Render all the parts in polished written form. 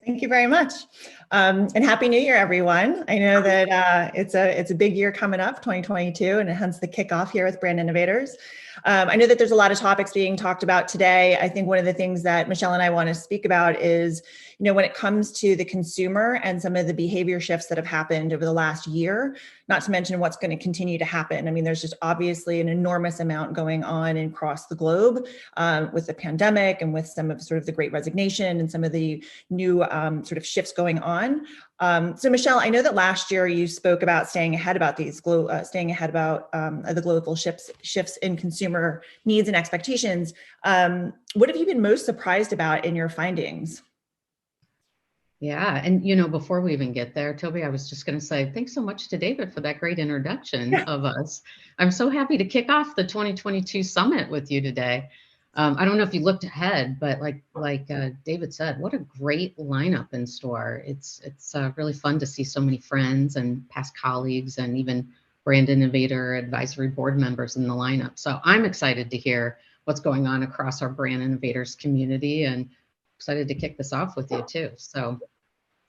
Thank you very much. And Happy New Year, everyone. I know that it's a big year coming up, 2022, and hence the kickoff here with Brand Innovators. I know that there's a lot of topics being talked about today. I think one of the things that Michelle and I want to speak about is, when it comes to the consumer and some of the behavior shifts that have happened over the last year, not to mention what's going to continue to happen. I mean, there's just obviously an enormous amount going on across the globe with the pandemic and with some of sort of the Great Resignation and some of the new sort of shifts going on. So Michelle, I know that last year you spoke about staying ahead about the global shifts in consumer needs and expectations. What have you been most surprised about in your findings? Yeah. And, before we even get there, Toby, I was just going to say, thanks so much to David for that great introduction of us. I'm so happy to kick off the 2022 summit with you today. I don't know if you looked ahead, but like David said, what a great lineup in store. It's really fun to see so many friends and past colleagues and even Brand Innovator Advisory Board members in the lineup. So I'm excited to hear what's going on across our Brand Innovators community, and excited to kick this off with you too. So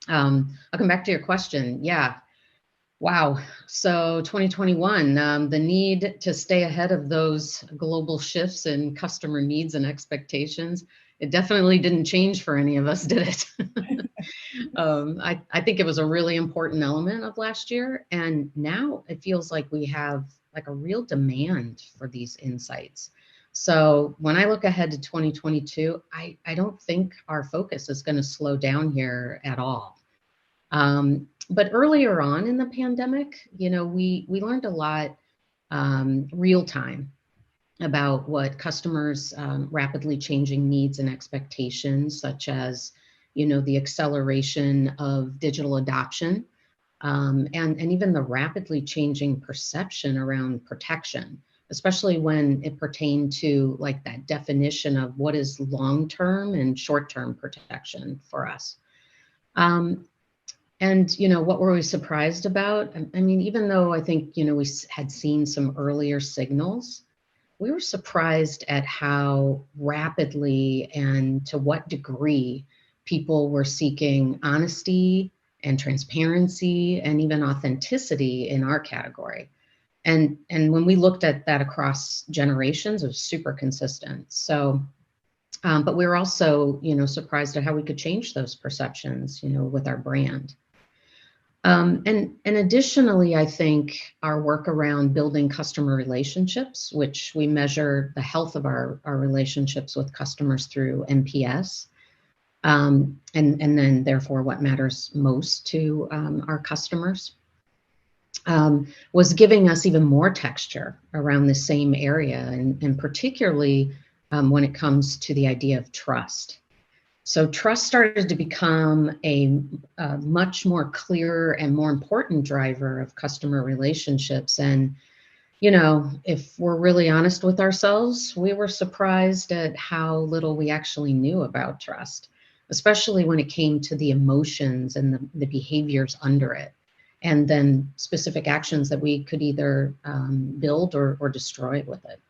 I'll come back to your question. Yeah. Wow. So 2021, the need to stay ahead of those global shifts in customer needs and expectations, it definitely didn't change for any of us, did it? I think it was a really important element of last year. And now it feels like we have like a real demand for these insights. So when I look ahead to 2022, I don't think our focus is going to slow down here at all. But earlier on in the pandemic, we learned a lot real time about what customers' rapidly changing needs and expectations, such as, the acceleration of digital adoption, and even the rapidly changing perception around protection, especially when it pertained to like that definition of what is long-term and short-term protection for us. And, what were we surprised about? I mean, even though I think, we had seen some earlier signals, we were surprised at how rapidly and to what degree people were seeking honesty and transparency and even authenticity in our category. And when we looked at that across generations, it was super consistent. So, but we were also, surprised at how we could change those perceptions, with our brand. And additionally, I think our work around building customer relationships, which we measure the health of our relationships with customers through NPS, and then therefore what matters most to our customers, was giving us even more texture around the same area, and particularly when it comes to the idea of trust. So trust started to become a much more clear and more important driver of customer relationships. And, if we're really honest with ourselves, we were surprised at how little we actually knew about trust, especially when it came to the emotions and the behaviors under it, and then specific actions that we could either build or destroy with it.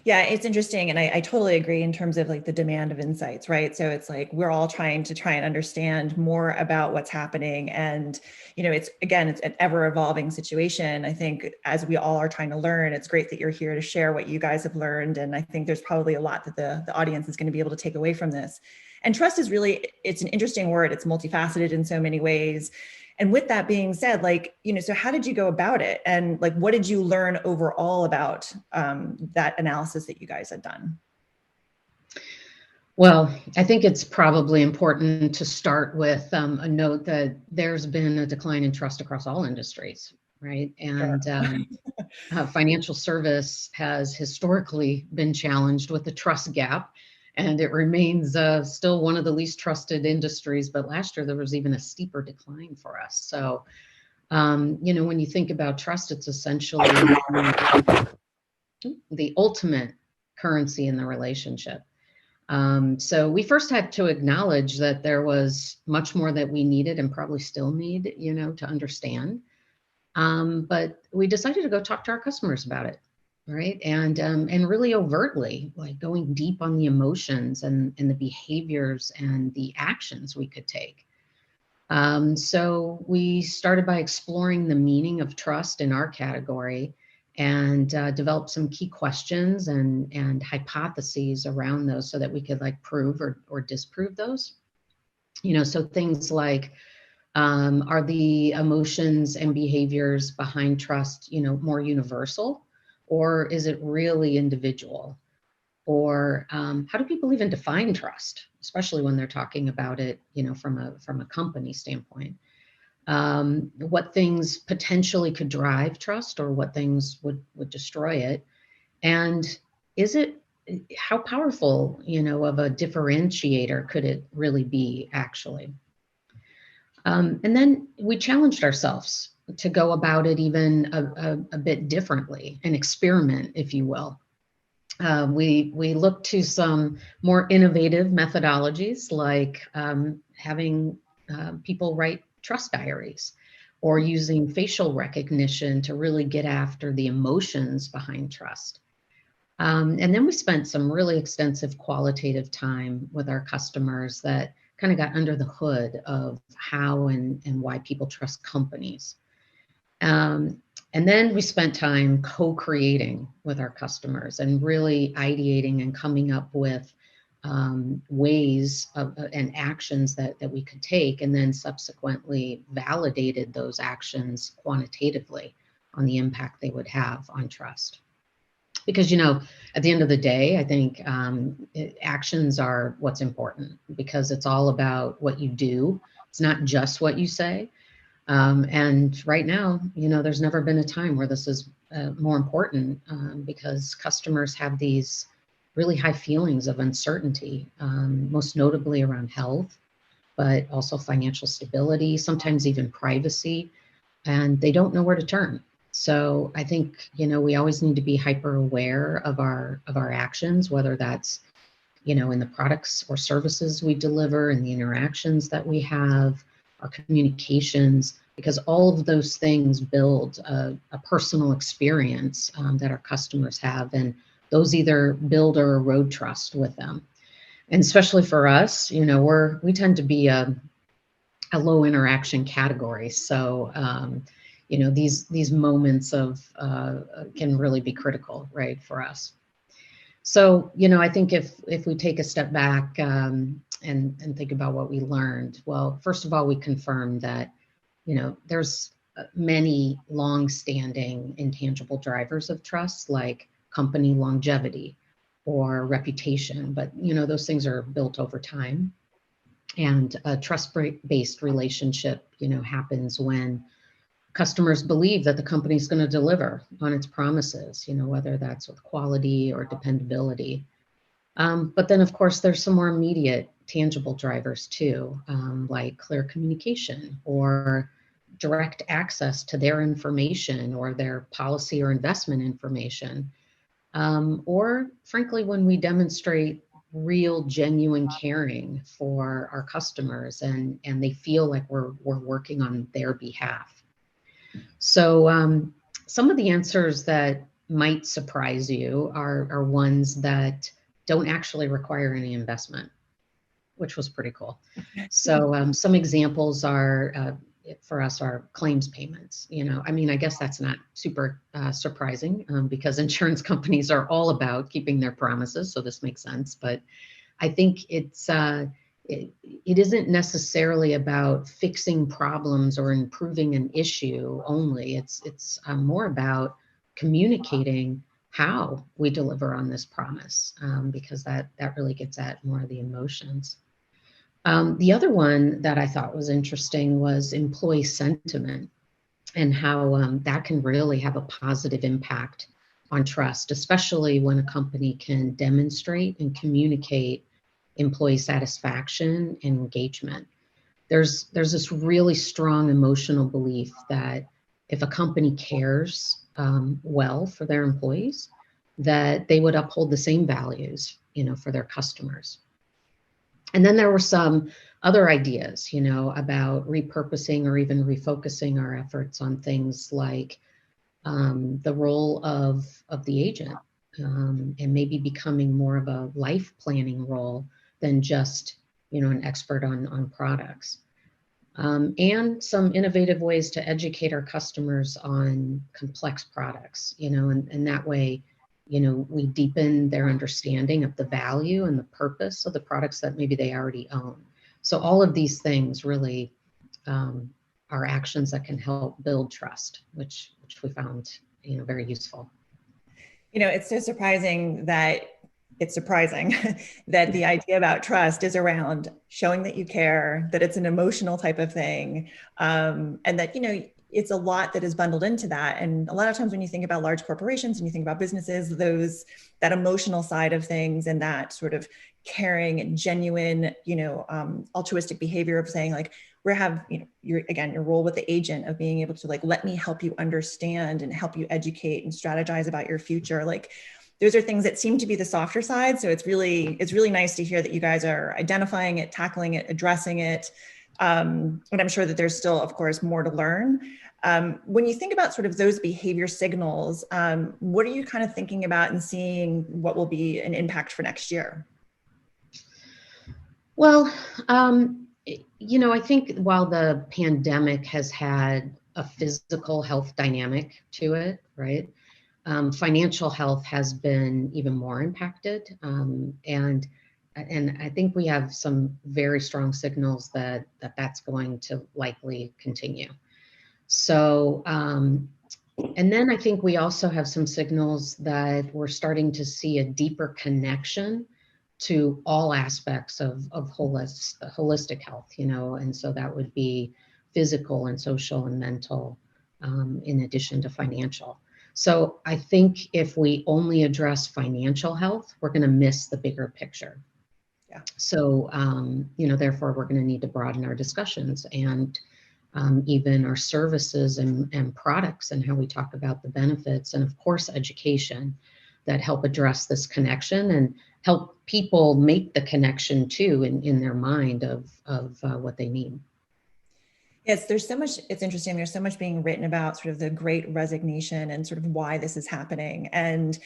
Yeah, it's interesting. And I totally agree in terms of like the demand of insights, right? So it's like, we're all trying and understand more about what's happening. And, it's an ever evolving situation. I think as we all are trying to learn, it's great that you're here to share what you guys have learned. And I think there's probably a lot that the audience is going to be able to take away from this. And trust is really, it's an interesting word. It's multifaceted in so many ways. And with that being said, so how did you go about it? And what did you learn overall about that analysis that you guys had done? Well, I think it's probably important to start with a note that there's been a decline in trust across all industries, right? And sure. Financial service has historically been challenged with the trust gap. And it remains still one of the least trusted industries. But last year, there was even a steeper decline for us. So, when you think about trust, it's essentially the ultimate currency in the relationship. So we first had to acknowledge that there was much more that we needed and probably still need, to understand. But we decided to go talk to our customers about it. right? And really overtly, like going deep on the emotions and the behaviors and the actions we could take. So we started by exploring the meaning of trust in our category and developed some key questions and hypotheses around those so that we could like prove or disprove those. So things like, are the emotions and behaviors behind trust, more universal, or is it really individual? Or how do people even define trust, especially when they're talking about it, from a company standpoint? What things potentially could drive trust, or what things would destroy it? And is it how powerful, of a differentiator could it really be, actually? And then we challenged ourselves to go about it even a bit differently, an experiment, if you will. We looked to some more innovative methodologies, like having people write trust diaries, or using facial recognition to really get after the emotions behind trust. And then we spent some really extensive qualitative time with our customers that kind of got under the hood of how and why people trust companies. And then we spent time co-creating with our customers and really ideating and coming up with ways and actions that we could take, and then subsequently validated those actions quantitatively on the impact they would have on trust. Because, at the end of the day, I think actions are what's important, because it's all about what you do. It's not just what you say. And right now, there's never been a time where this is more important, because customers have these really high feelings of uncertainty, most notably around health, but also financial stability, sometimes even privacy, and they don't know where to turn. So I think, we always need to be hyper aware of our actions, whether that's, in the products or services we deliver, and the interactions that we have, our communications, because all of those things build a personal experience that our customers have, and those either build or erode trust with them. And especially for us, we tend to be a low interaction category. So, these moments of can really be critical, right, for us. So, I think if we take a step back and think about what we learned, well, first of all, we confirmed that, there's many long-standing intangible drivers of trust, like company longevity or reputation, but, those things are built over time. And a trust-based relationship, happens when customers believe that the company is going to deliver on its promises, whether that's with quality or dependability. But then, of course, there's some more immediate tangible drivers too, like clear communication or direct access to their information or their policy or investment information. Or frankly, when we demonstrate real, genuine caring for our customers and they feel like we're working on their behalf. So some of the answers that might surprise you are ones that don't actually require any investment, which was pretty cool. So some examples are, for us, are claims payments. I guess that's not super surprising because insurance companies are all about keeping their promises, so this makes sense. But I think it isn't necessarily about fixing problems or improving an issue only. It's more about communicating how we deliver on this promise, because that really gets at more of the emotions. The other one that I thought was interesting was employee sentiment, and how that can really have a positive impact on trust, especially when a company can demonstrate and communicate employee satisfaction and engagement. There's this really strong emotional belief that if a company cares well for their employees, that they would uphold the same values, for their customers. And then there were some other ideas, about repurposing or even refocusing our efforts on things like the role of the agent, and maybe becoming more of a life planning role than just, an expert on products. And some innovative ways to educate our customers on complex products, and that way, we deepen their understanding of the value and the purpose of the products that maybe they already own. So all of these things really are actions that can help build trust, which we found, very useful. It's so surprising that that the idea about trust is around showing that you care, that it's an emotional type of thing, and that, it's a lot that is bundled into that. And a lot of times when you think about large corporations and you think about businesses, that emotional side of things and that sort of caring and genuine, altruistic behavior of saying like, your role with the agent of being able to like, let me help you understand and help you educate and strategize about your future. Like, those are things that seem to be the softer side. So it's really nice to hear that you guys are identifying it, tackling it, addressing it. And I'm sure that there's still, of course, more to learn. When you think about sort of those behavior signals, what are you kind of thinking about and seeing what will be an impact for next year? Well, I think while the pandemic has had a physical health dynamic to it, right? Financial health has been even more impacted. And I think we have some very strong signals that that's going to likely continue. So, and then I think we also have some signals that we're starting to see a deeper connection to all aspects of holistic health, and so that would be physical and social and mental, in addition to financial. So I think if we only address financial health, we're going to miss the bigger picture. Yeah. So, therefore, we're going to need to broaden our discussions and even our services and products and how we talk about the benefits, and of course, education that help address this connection and help people make the connection too in their mind of what they need. Yes, there's so much, it's interesting. There's so much being written about sort of the Great Resignation and sort of why this is happening. And,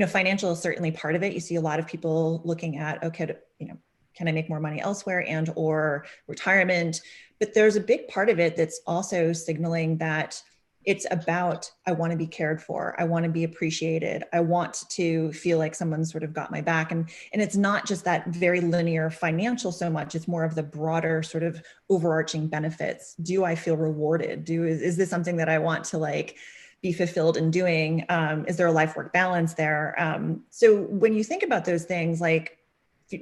financial is certainly part of it. You see a lot of people looking at, okay, can I make more money elsewhere and or retirement? But there's a big part of it that's also signaling that it's about, I want to be cared for. I want to be appreciated. I want to feel like someone sort of got my back. And it's not just that very linear financial so much, it's more of the broader sort of overarching benefits. Do I feel rewarded? Is this something that I want to like be fulfilled in doing? Is there a life work balance there? So when you think about those things, like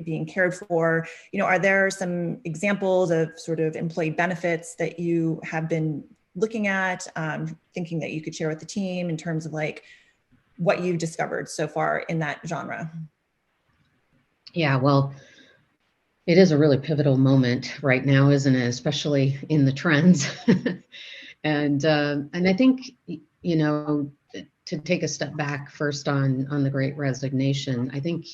being cared for, are there some examples of sort of employee benefits that you have been looking at, thinking that you could share with the team in terms of like what you've discovered so far in that genre? Yeah, well, it is a really pivotal moment right now, isn't it? Especially in the trends. And I think, to take a step back first on the Great Resignation, I think,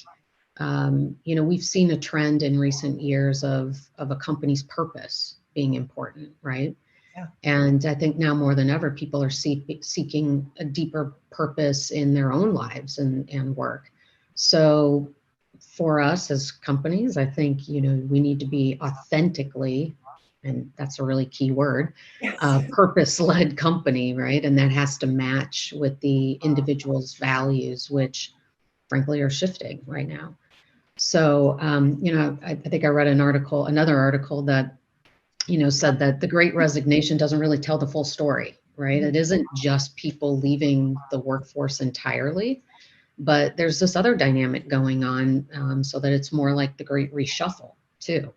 we've seen a trend in recent years of a company's purpose being important, right? Yeah. And I think now more than ever, people are seeking a deeper purpose in their own lives and work. So for us as companies, I think, we need to be authentically, and that's a really key word, Yes. purpose-led company, right? And that has to match with the individual's values, which frankly are shifting right now. So, I think I read another article that, said that the Great Resignation doesn't really tell the full story, right? It isn't just people leaving the workforce entirely, but there's this other dynamic going on, so that it's more like the Great Reshuffle too,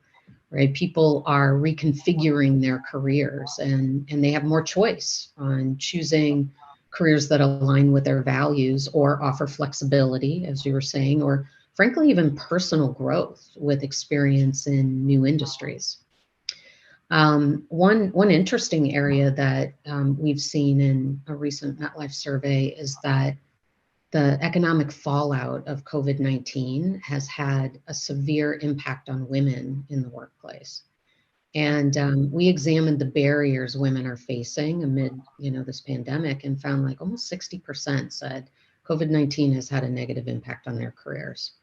right? People are reconfiguring their careers and they have more choice on choosing careers that align with their values or offer flexibility, as you were saying, or frankly, even personal growth with experience in new industries. One interesting area that we've seen in a recent MetLife survey is that the economic fallout of COVID-19 has had a severe impact on women in the workplace. And we examined the barriers women are facing amid, this pandemic, and found like almost 60% said COVID-19 has had a negative impact on their careers.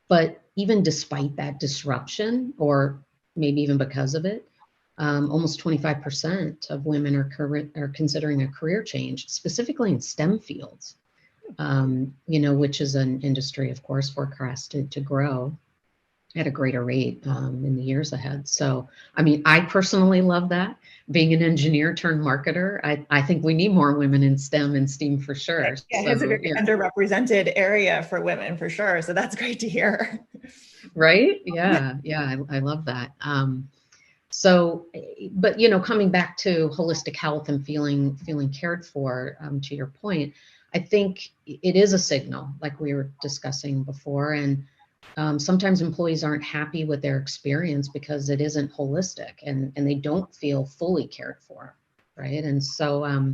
But even despite that disruption, or maybe even because of it, almost 25% of women are considering a career change, specifically in STEM fields, which is an industry, of course, forecasted to grow at a greater rate in the years ahead. So, I mean, I personally love that. Being an engineer turned marketer, I think we need more women in STEM and STEAM for sure. Yeah, it's a very underrepresented area for women for sure. So that's great to hear. Right? Yeah, I love that. But coming back to holistic health and feeling cared for, to your point, I think it is a signal, like we were discussing before, and sometimes employees aren't happy with their experience because it isn't holistic, and they don't feel fully cared for, right? And so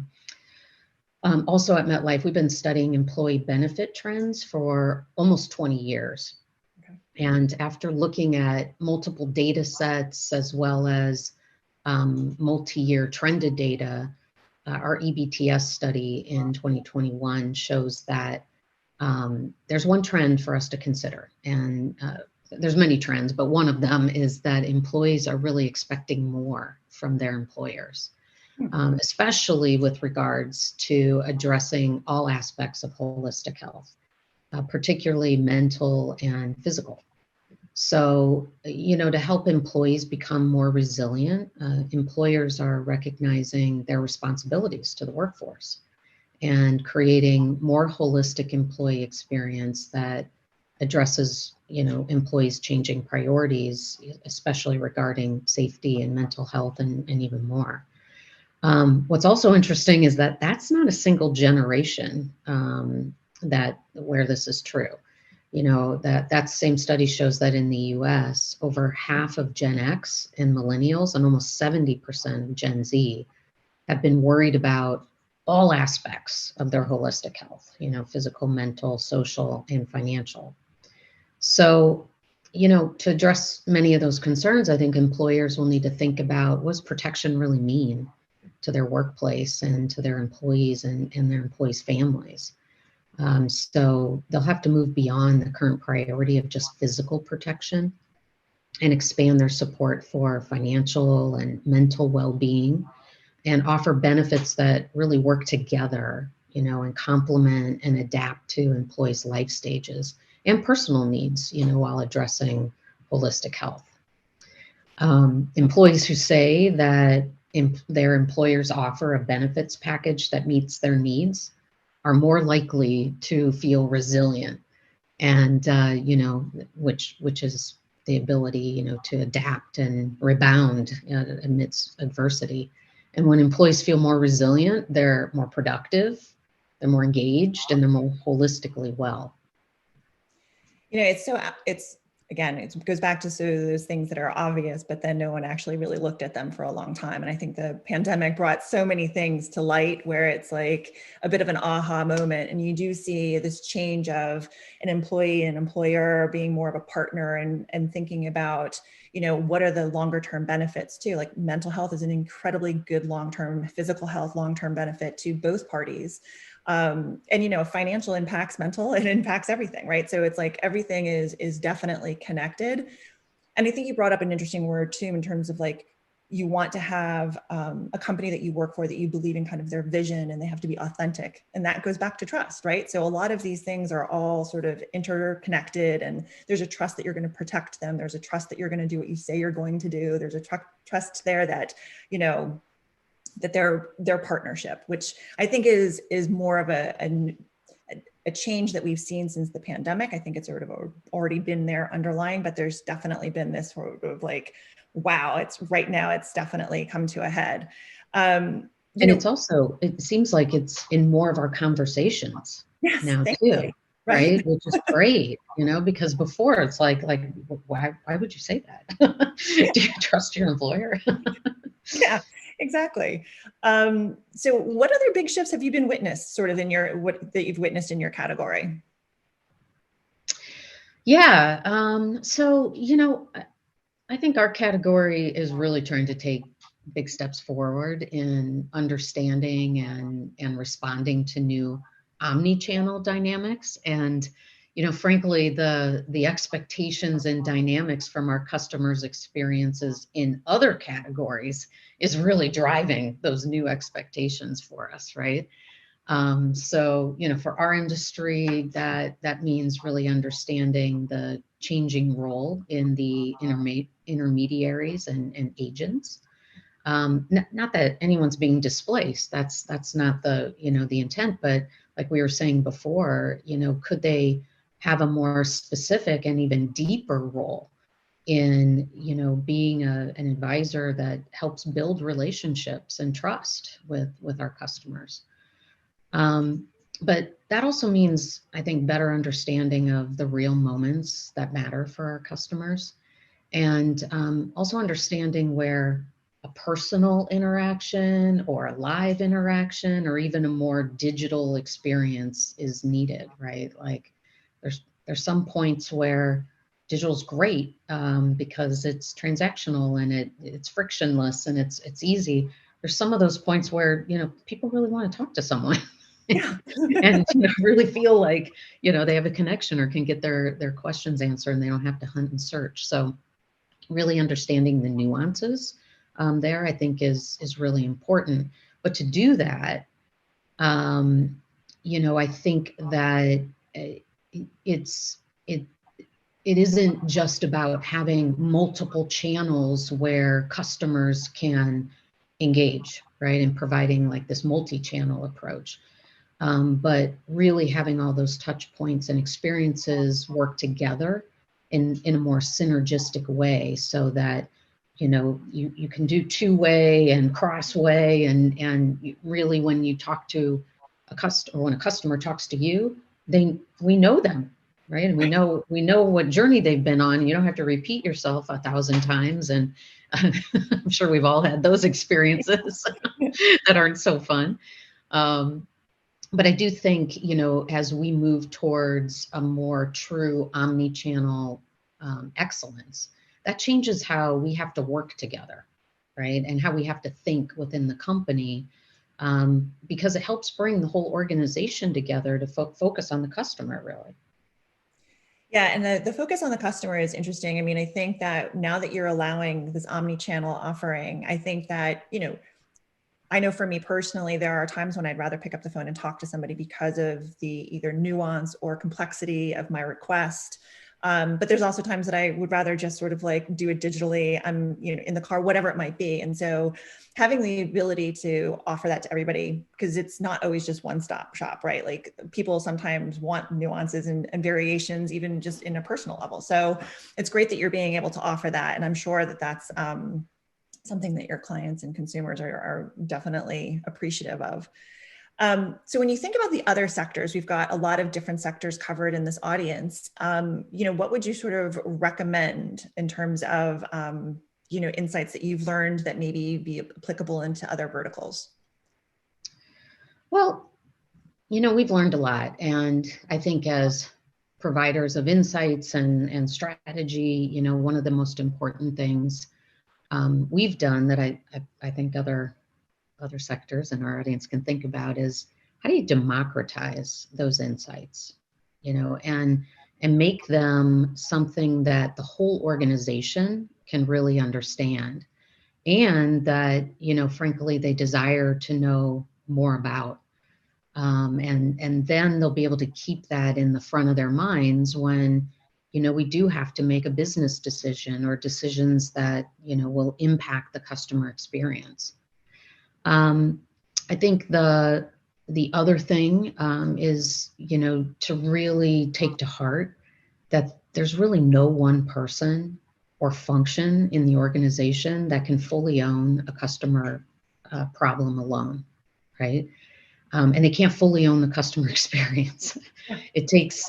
also at MetLife, we've been studying employee benefit trends for almost 20 years. Okay. And after looking at multiple data sets as well as multi-year trended data, our EBTS study in 2021 shows that there's one trend for us to consider, and there's many trends, but one of them is that employees are really expecting more from their employers, especially with regards to addressing all aspects of holistic health, particularly mental and physical. So, to help employees become more resilient, employers are recognizing their responsibilities to the workforce and creating more holistic employee experience that addresses, employees' changing priorities, especially regarding safety and mental health and even more. What's also interesting is that that's not a single generation where this is true. That same study shows that in the US, over half of Gen X and millennials and almost 70% of Gen Z have been worried about all aspects of their holistic health, physical, mental, social, and financial. So, to address many of those concerns, I think employers will need to think about, what does protection really mean to their workplace and to their employees and their employees' families? So they'll have to move beyond the current priority of just physical protection and expand their support for financial and mental well-being, and offer benefits that really work together, and complement and adapt to employees' life stages and personal needs, while addressing holistic health. Employees who say that their employers offer a benefits package that meets their needs are more likely to feel resilient, and which is the ability, to adapt and rebound amidst adversity. And when employees feel more resilient, they're more productive, they're more engaged, and they're more holistically well. It goes back to those things that are obvious, but then no one actually really looked at them for a long time. And I think the pandemic brought so many things to light where it's like a bit of an aha moment. And you do see this change of an employee and employer being more of a partner and thinking about, what are the longer term benefits too? Like mental health is an incredibly good long-term, physical health, long-term benefit to both parties. Financial impacts mental, it impacts everything, right? So it's like everything is definitely connected. And I think you brought up an interesting word too, in terms of like, you want to have a company that you work for that you believe in kind of their vision, and they have to be authentic. And that goes back to trust, right? So a lot of these things are all sort of interconnected, and there's a trust that you're going to protect them. There's a trust that you're going to do what you say you're going to do. There's a trust there that, that their partnership, which I think is more of a change that we've seen since the pandemic. I think it's sort of already been there underlying, but there's definitely been this sort of like, wow, it's right now, it's definitely come to a head. It seems like it's in more of our conversations now too, right? Which is great, because before it's like, why would you say that? Do you trust your employer? Yeah, exactly. So what other big shifts have you been witnessed sort of that you've witnessed in your category? Yeah. So, I think our category is really trying to take big steps forward in understanding and responding to new omni-channel dynamics. And, frankly, the expectations and dynamics from our customers' experiences in other categories is really driving those new expectations for us, right? So, for our industry, that means really understanding the changing role in the intermediaries and agents. Not that anyone's being displaced. That's not the intent. But like we were saying before, could they have a more specific and even deeper role in being an advisor that helps build relationships and trust with our customers. But that also means, I think, better understanding of the real moments that matter for our customers, and also understanding where a personal interaction or a live interaction or even a more digital experience is needed, right? Like there's some points where digital's great because it's transactional and it's frictionless and it's easy. There's some of those points where people really want to talk to someone. Yeah. And really feel like they have a connection or can get their questions answered and they don't have to hunt and search. So really understanding the nuances there, I think is really important. But to do that, I think that it isn't just about having multiple channels where customers can engage, right, and providing like this multi-channel approach. But really having all those touch points and experiences work together in a more synergistic way, so that you can do two-way and cross-way, and really when you talk to a customer, or when a customer talks to you, we know them, right? And we know what journey they've been on. You don't have to repeat yourself 1,000 times, and I'm sure we've all had those experiences that aren't so fun. But I do think, as we move towards a more true omni-channel excellence, that changes how we have to work together, right? And how we have to think within the company, because it helps bring the whole organization together to focus on the customer, really. Yeah, and the focus on the customer is interesting. I mean, I think that now that you're allowing this omni-channel offering, I think that, I know for me personally, there are times when I'd rather pick up the phone and talk to somebody because of the either nuance or complexity of my request. But there's also times that I would rather just sort of like do it digitally. I'm, in the car, whatever it might be. And so having the ability to offer that to everybody, because it's not always just one-stop shop, right? Like people sometimes want nuances and variations, even just in a personal level. So it's great that you're being able to offer that. And I'm sure that that's, something that your clients and consumers are definitely appreciative of. So when you think about the other sectors, we've got a lot of different sectors covered in this audience. What would you sort of recommend in terms of, insights that you've learned that maybe be applicable into other verticals? Well, we've learned a lot. And I think as providers of insights and strategy, one of the most important things we've done that I think other sectors in our audience can think about is, how do you democratize those insights, and make them something that the whole organization can really understand, and that, frankly, they desire to know more about. And then they'll be able to keep that in the front of their minds when we do have to make a business decision or decisions that, will impact the customer experience. I think the other thing is, to really take to heart that there's really no one person or function in the organization that can fully own a customer problem alone, right? And they can't fully own the customer experience. It takes,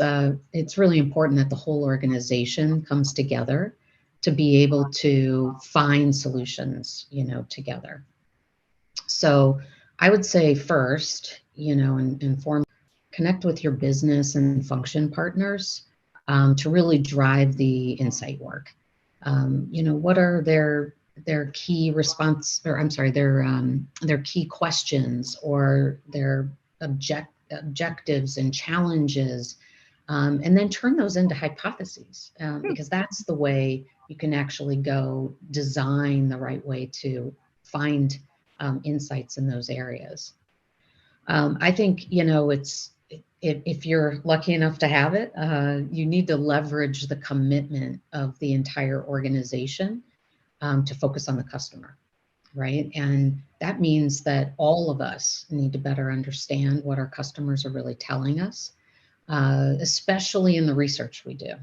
it's really important that the whole organization comes together to be able to find solutions, together. So I would say first, connect with your business and function partners to really drive the insight work. What are their key response, or I'm sorry, their key questions, or their objectives and challenges, and then turn those into hypotheses, because that's the way you can actually go design the right way to find insights in those areas. I think, if you're lucky enough to have it, you need to leverage the commitment of the entire organization to focus on the customer, right? And that means that all of us need to better understand what our customers are really telling us, especially in the research we do.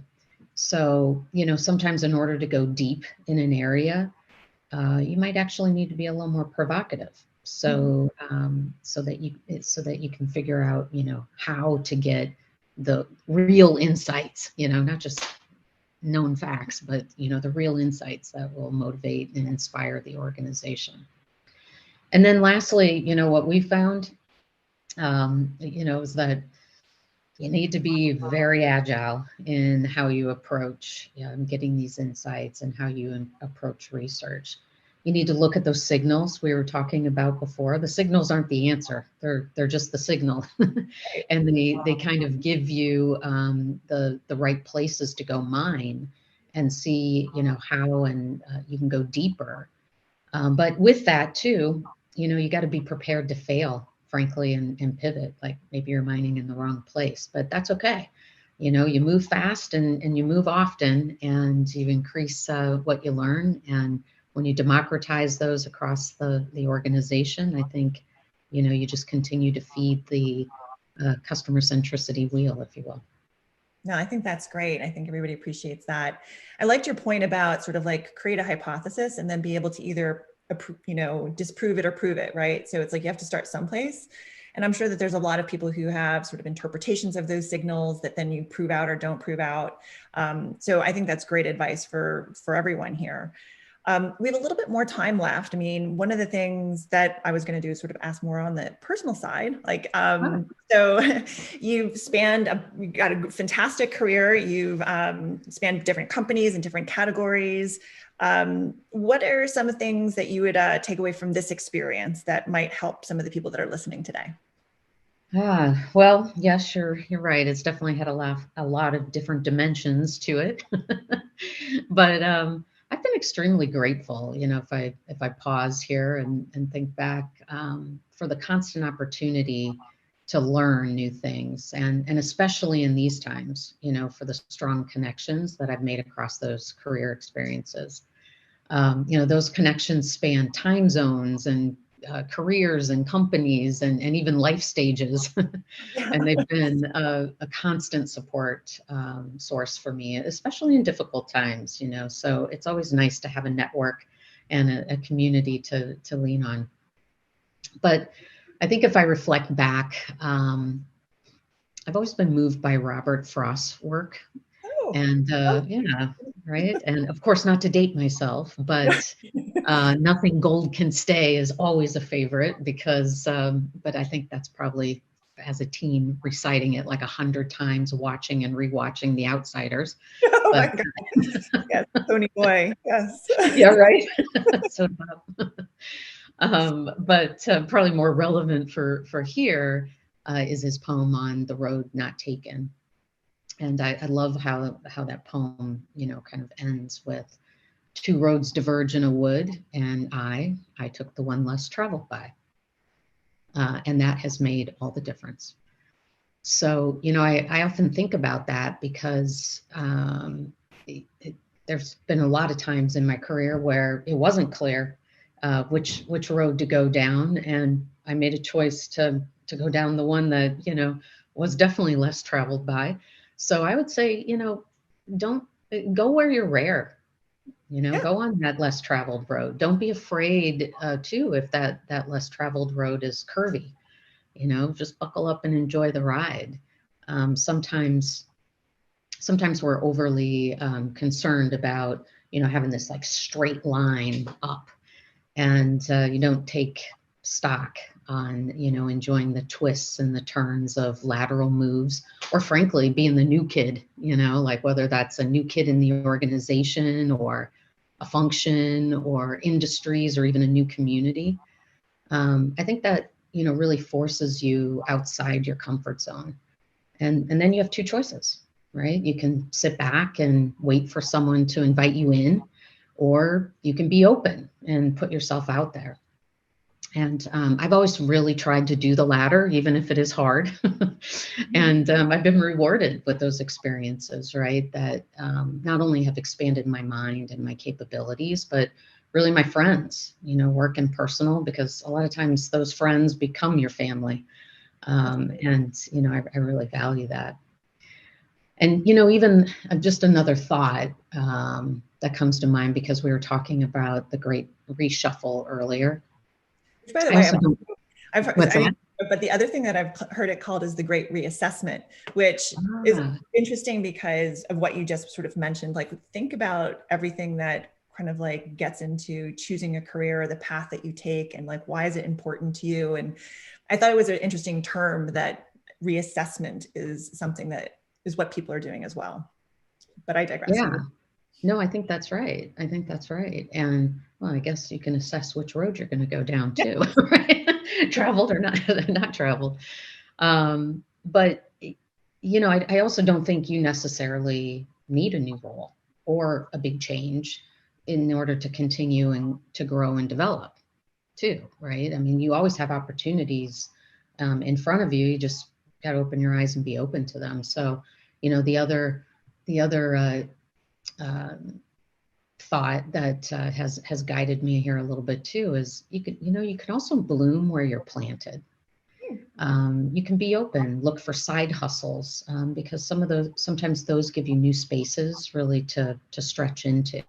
So, sometimes in order to go deep in an area, you might actually need to be a little more provocative. So, so that you can figure out, how to get the real insights, not just known facts, but, the real insights that will motivate and inspire the organization. And then lastly, what we found, is that you need to be very agile in how you approach getting these insights and how you approach research. You need to look at those signals we were talking about before. The signals aren't the answer; they're just the signal, and they kind of give you the right places to go mine and see how and you can go deeper. But with that too, you got to be prepared to fail, frankly, and pivot. Like maybe you're mining in the wrong place, but that's okay. You move fast and you move often, and you increase what you learn. And when you democratize those across the organization, I think, you just continue to feed the customer centricity wheel, if you will. No, I think that's great. I think everybody appreciates that. I liked your point about sort of like create a hypothesis and then be able to either disprove it or prove it, right? So it's like you have to start someplace. And I'm sure that there's a lot of people who have sort of interpretations of those signals that then you prove out or don't prove out. So I think that's great advice for everyone here. We have a little bit more time left. I mean, one of the things that I was going to do is sort of ask more on the personal side. Like, so you've got a fantastic career. You've spanned different companies and different categories. What are some of the things that you would take away from this experience that might help some of the people that are listening today? Well, yes, you're right. It's definitely had a lot of different dimensions to it. But I've been extremely grateful, if I pause here and think back, for the constant opportunity to learn new things, and especially in these times, for the strong connections that I've made across those career experiences. Those connections span time zones and careers and companies and even life stages. And they've been a constant support source for me, especially in difficult times, so it's always nice to have a network and a community to lean on. But I think if I reflect back, I've always been moved by Robert Frost's work. And yeah, right. And of course, not to date myself, but Nothing Gold Can Stay is always a favorite because, but I think that's probably, as a teen, reciting it like 100 times, watching and rewatching The Outsiders. Oh my God. Yes, Tony Boy. Yes. Yeah, right. So, but probably more relevant for here is his poem on The Road Not Taken. And I love how that poem, kind of ends with, two roads diverge in a wood, and I took the one less traveled by. And that has made all the difference. So, I often think about that because there's been a lot of times in my career where it wasn't clear which road to go down. And I made a choice to go down the one that, was definitely less traveled by. So I would say, don't go where you're rare, go on that less traveled road. Don't be afraid too, if that less traveled road is curvy, just buckle up and enjoy the ride. Sometimes we're overly concerned about, having this like straight line up, and you don't take stock on, enjoying the twists and the turns of lateral moves, or frankly, being the new kid, like whether that's a new kid in the organization or a function or industries or even a new community. I think that, really forces you outside your comfort zone. And then you have two choices, right? You can sit back and wait for someone to invite you in, or you can be open and put yourself out there. And I've always really tried to do the latter, even if it is hard. And I've been rewarded with those experiences, right? That not only have expanded my mind and my capabilities, but really my friends, work and personal, because a lot of times those friends become your family. And, I really value that. And, even just another thought that comes to mind, because we were talking about the great reshuffle earlier. Which, by the way, but the other thing that I've heard it called is the Great Reassessment, which is interesting because of what you just sort of mentioned. Like, think about everything that kind of like gets into choosing a career or the path that you take, and like, why is it important to you? And I thought it was an interesting term, that reassessment is something that is what people are doing as well. But I digress. Yeah. No, I think that's right. And well, I guess you can assess which road you're going to go down too, right? Traveled or not traveled. But, I also don't think you necessarily need a new role or a big change in order to continue and to grow and develop too, right? I mean, you always have opportunities in front of you. You just got to open your eyes and be open to them. So, the other thought that has guided me here a little bit too is you can also bloom where you're planted. You can be open, look for side hustles, because sometimes those give you new spaces really to stretch into.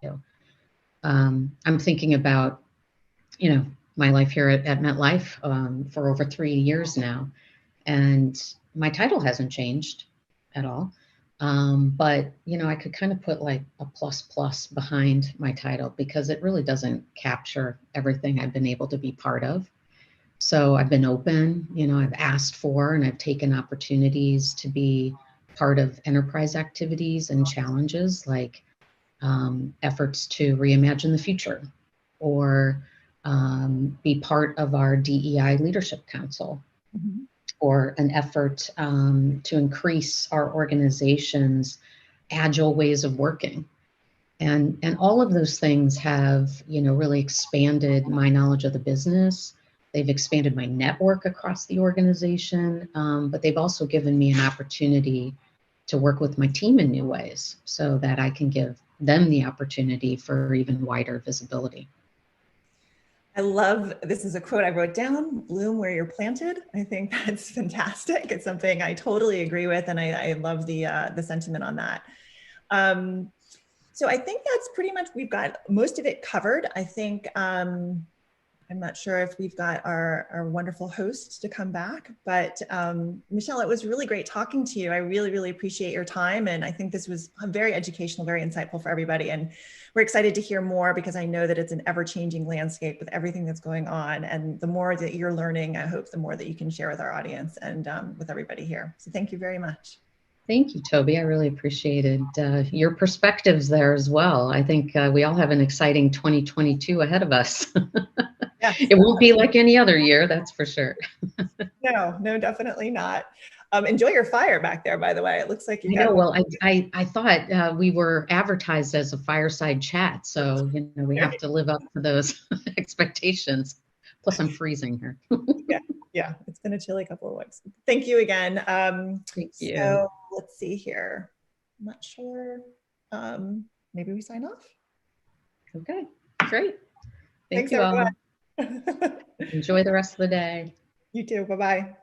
I'm thinking about, my life here at MetLife for over 3 years now, and my title hasn't changed at all. But, I could kind of put like a plus behind my title, because it really doesn't capture everything I've been able to be part of. So I've been open, I've asked for and I've taken opportunities to be part of enterprise activities and challenges, like efforts to reimagine the future, or be part of our DEI Leadership Council. Mm-hmm. Or an effort to increase our organization's agile ways of working. And all of those things have, really expanded my knowledge of the business. They've expanded my network across the organization, but they've also given me an opportunity to work with my team in new ways so that I can give them the opportunity for even wider visibility. I love, this is a quote I wrote down, bloom where you're planted. I think that's fantastic. It's something I totally agree with. And I love the sentiment on that. So I think that's pretty much, we've got most of it covered. I think, I'm not sure if we've got our wonderful hosts to come back, but Michelle, it was really great talking to you. I really, really appreciate your time. And I think this was very educational, very insightful for everybody. And we're excited to hear more, because I know that it's an ever-changing landscape with everything that's going on. And the more that you're learning, I hope the more that you can share with our audience and with everybody here. So thank you very much. Thank you, Toby. I really appreciated your perspectives there as well. I think we all have an exciting 2022 ahead of us. Yes. It won't be like any other year, that's for sure. No, definitely not. Enjoy your fire back there, by the way. It looks like you got. Well, I thought we were advertised as a fireside chat, so we have to live up to those expectations. Plus, I'm freezing here. Yeah, it's been a chilly couple of weeks. Thank you again. Thank you. So let's see here. I'm not sure. Maybe we sign off. Okay, great. Thanks, everyone. Enjoy the rest of the day. You too. Bye-bye.